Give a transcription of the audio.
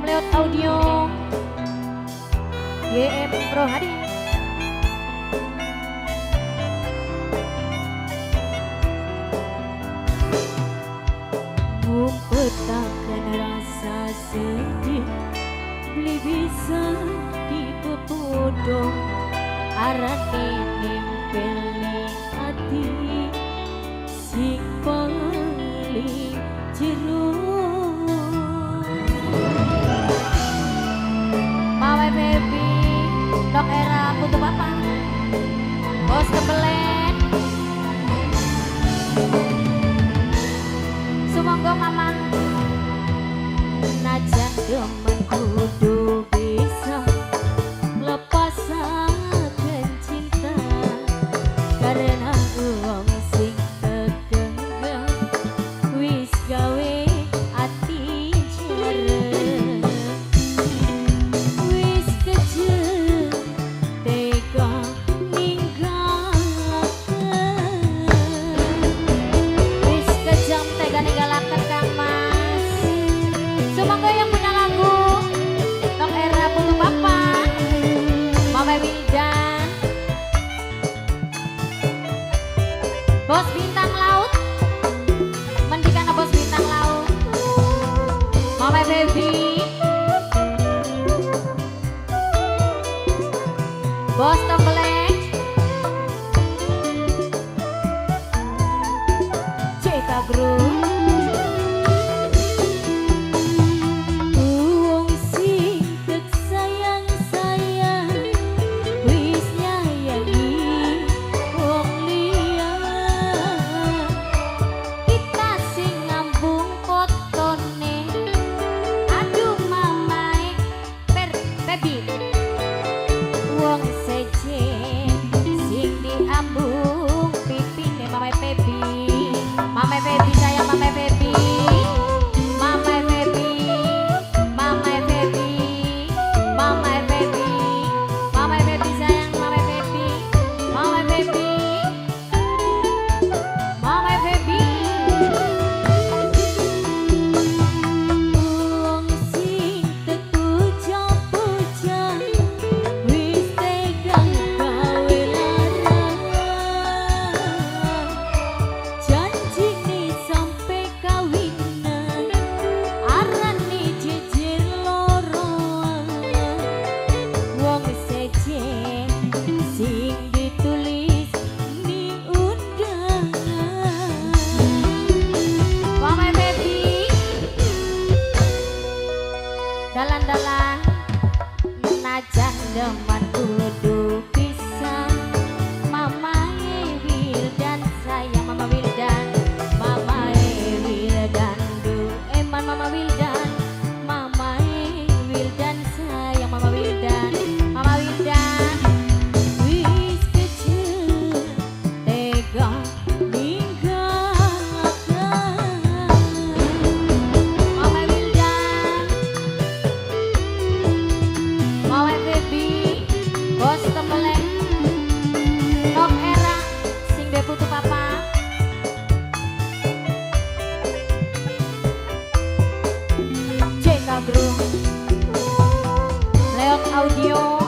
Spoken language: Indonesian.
lewat audio YM Pro hadir. Ngumpetakan rasa sedih beli bisa dipepodong arane nempeli hati sing paling jero. Mawe baby dok era butuh papa bos kebelet sumangga mama najan demen kudu bisa lepas akan cinta karena uang sing tegenggam wis gawe ati jere wis kejeng tega ninggalaken wis kejam tega ninggalaken Kang Mas. Semoga yang punya lagu Nok Era butuh papa Mama Wildan Bos Bintang Laut mendikan Bos Bintang Laut Mama Baby Bos Tembeleng Ceka Group Mama baby sayang mama baby mama baby mama baby mama baby mama baby sayang mama baby mama baby mama baby wong sing tetu puja wis tegang gawe larang sing ditulis ning undangan Mama baby dalan-dalan najan demen kudu pisah Mama Wildan sayang Mama Wildan Mama Wildan du eman Mama Wildan Mama Wildan sayang Mama Wildan Mama Wildan Bos Tembeleng Nok Era sing de butuh papa Ceka Group lewat audio